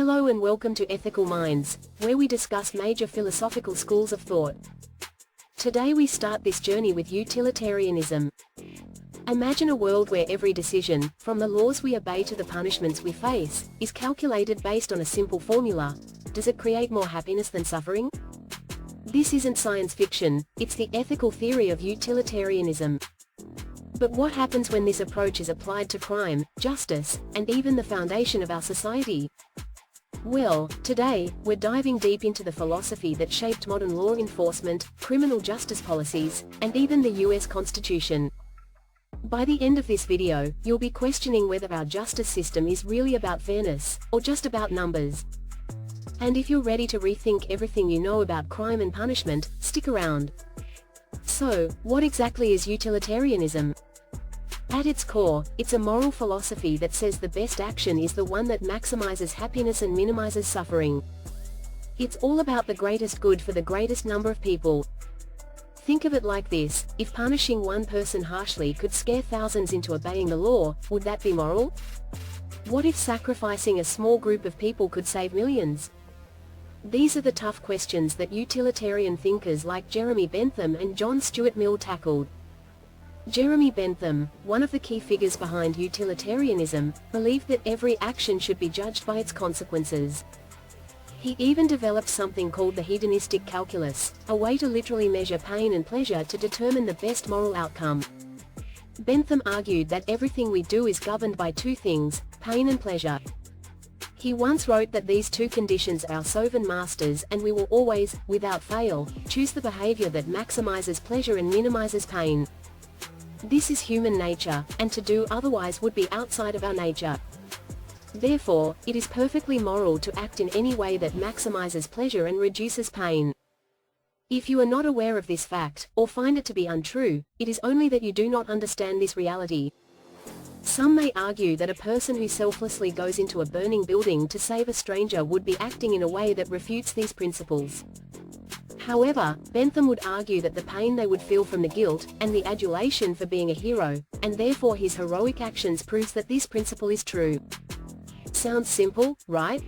Hello and welcome to Ethical Minds, where we discuss major philosophical schools of thought. Today we start this journey with utilitarianism. Imagine a world where every decision, from the laws we obey to the punishments we face, is calculated based on a simple formula. Does it create more happiness than suffering? This isn't science fiction, it's the ethical theory of utilitarianism. But what happens when this approach is applied to crime, justice, and even the foundation of our society? Well, today, we're diving deep into the philosophy that shaped modern law enforcement, criminal justice policies, and even the US Constitution. By the end of this video, you'll be questioning whether our justice system is really about fairness, or just about numbers. And if you're ready to rethink everything you know about crime and punishment, stick around. So, what exactly is utilitarianism? At its core, it's a moral philosophy that says the best action is the one that maximizes happiness and minimizes suffering. It's all about the greatest good for the greatest number of people. Think of it like this: if punishing one person harshly could scare thousands into obeying the law, would that be moral? What if sacrificing a small group of people could save millions? These are the tough questions that utilitarian thinkers like Jeremy Bentham and John Stuart Mill tackled. Jeremy Bentham, one of the key figures behind utilitarianism, believed that every action should be judged by its consequences. He even developed something called the hedonistic calculus, a way to literally measure pain and pleasure to determine the best moral outcome. Bentham argued that everything we do is governed by two things, pain and pleasure. He once wrote that these two conditions are our sovereign masters and we will always, without fail, choose the behavior that maximizes pleasure and minimizes pain. This is human nature, and to do otherwise would be outside of our nature. Therefore, it is perfectly moral to act in any way that maximizes pleasure and reduces pain. If you are not aware of this fact, or find it to be untrue, it is only that you do not understand this reality. Some may argue that a person who selflessly goes into a burning building to save a stranger would be acting in a way that refutes these principles. However, Bentham would argue that the pain they would feel from the guilt, and the adulation for being a hero, and therefore his heroic actions proves that this principle is true. Sounds simple, right?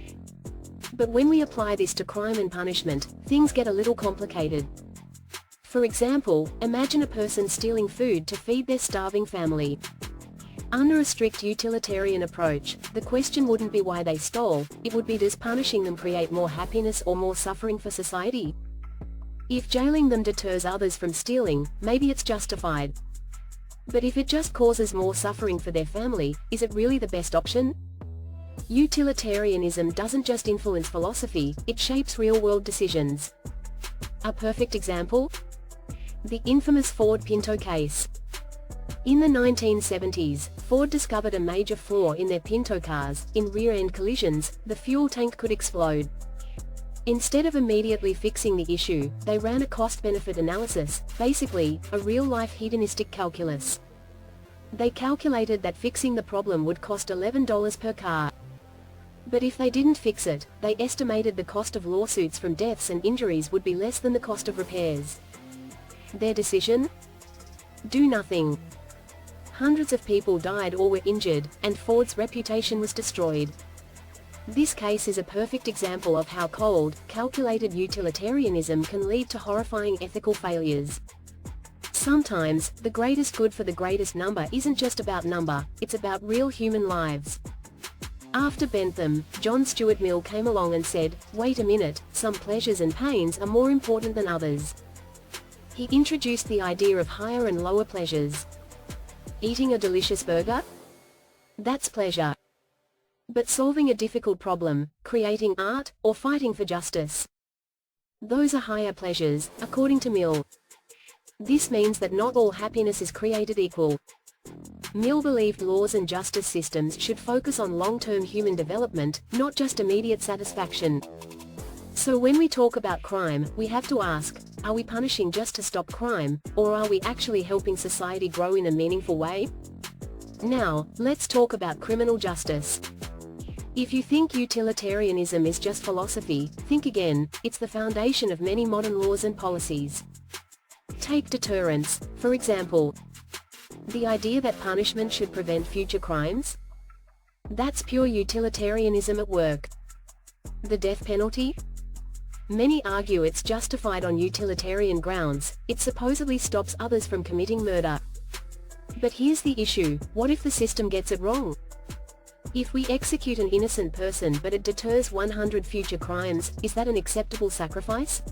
But when we apply this to crime and punishment, things get a little complicated. For example, imagine a person stealing food to feed their starving family. Under a strict utilitarian approach, the question wouldn't be why they stole, it would be, does punishing them create more happiness or more suffering for society? If jailing them deters others from stealing, maybe it's justified. But if it just causes more suffering for their family, is it really the best option? Utilitarianism doesn't just influence philosophy, it shapes real-world decisions. A perfect example? The infamous Ford Pinto case. In the 1970s, Ford discovered a major flaw in their Pinto cars: in rear-end collisions, the fuel tank could explode. Instead of immediately fixing the issue, they ran a cost-benefit analysis, basically, a real-life hedonistic calculus. They calculated that fixing the problem would cost $11 per car. But if they didn't fix it, they estimated the cost of lawsuits from deaths and injuries would be less than the cost of repairs. Their decision? Do nothing. Hundreds of people died or were injured, and Ford's reputation was destroyed. This case is a perfect example of how cold, calculated utilitarianism can lead to horrifying ethical failures. Sometimes, the greatest good for the greatest number isn't just about number, it's about real human lives. After Bentham, John Stuart Mill came along and said, wait a minute, some pleasures and pains are more important than others. He introduced the idea of higher and lower pleasures. Eating a delicious burger? That's pleasure. But solving a difficult problem, creating art, or fighting for justice? Those are higher pleasures, according to Mill. This means that not all happiness is created equal. Mill believed laws and justice systems should focus on long-term human development, not just immediate satisfaction. So when we talk about crime, we have to ask, are we punishing just to stop crime, or are we actually helping society grow in a meaningful way? Now, let's talk about criminal justice. If you think utilitarianism is just philosophy, think again, it's the foundation of many modern laws and policies. Take deterrence, for example. The idea that punishment should prevent future crimes? That's pure utilitarianism at work. The death penalty? Many argue it's justified on utilitarian grounds. It supposedly stops others from committing murder. But here's the issue: what if the system gets it wrong? If we execute an innocent person but it deters 100 future crimes, is that an acceptable sacrifice?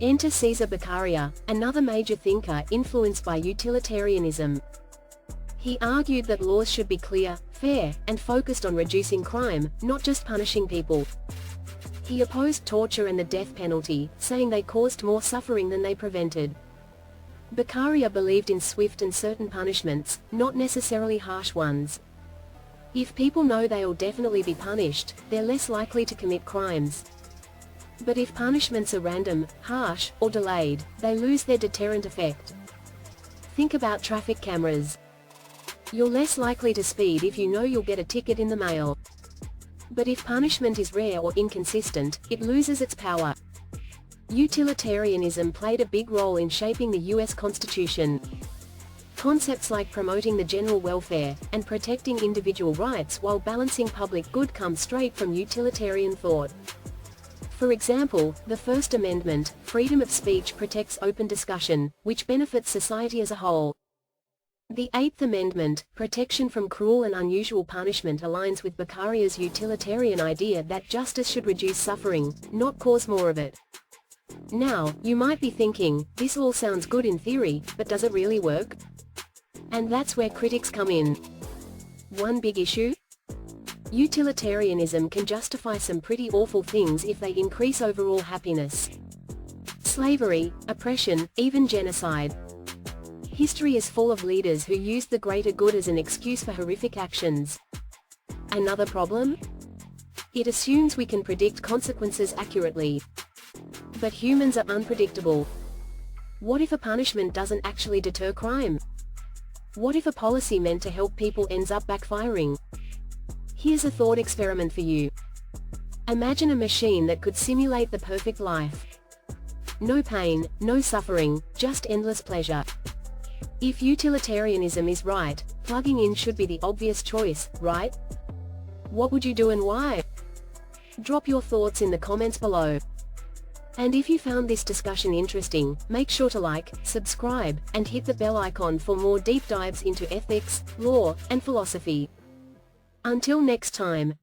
Enter Cesare Beccaria, another major thinker influenced by utilitarianism. He argued that laws should be clear, fair, and focused on reducing crime, not just punishing people. He opposed torture and the death penalty, saying they caused more suffering than they prevented. Beccaria believed in swift and certain punishments, not necessarily harsh ones. If people know they'll definitely be punished, they're less likely to commit crimes. But if punishments are random, harsh, or delayed, they lose their deterrent effect. Think about traffic cameras. You're less likely to speed if you know you'll get a ticket in the mail. But if punishment is rare or inconsistent, it loses its power. Utilitarianism played a big role in shaping the US Constitution. Concepts like promoting the general welfare and protecting individual rights while balancing public good come straight from utilitarian thought. For example, the First Amendment, freedom of speech, protects open discussion, which benefits society as a whole. The Eighth Amendment, protection from cruel and unusual punishment, aligns with Beccaria's utilitarian idea that justice should reduce suffering, not cause more of it. Now, you might be thinking, this all sounds good in theory, but does it really work? And that's where critics come in. One big issue? Utilitarianism can justify some pretty awful things if they increase overall happiness. Slavery, oppression, even genocide. History is full of leaders who used the greater good as an excuse for horrific actions. Another problem? It assumes we can predict consequences accurately. But humans are unpredictable. What if a punishment doesn't actually deter crime? What if a policy meant to help people ends up backfiring? Here's a thought experiment for you. Imagine a machine that could simulate the perfect life. No pain, no suffering, just endless pleasure. If utilitarianism is right, plugging in should be the obvious choice, right? What would you do and why? Drop your thoughts in the comments below. And if you found this discussion interesting, make sure to like, subscribe, and hit the bell icon for more deep dives into ethics, law, and philosophy. Until next time.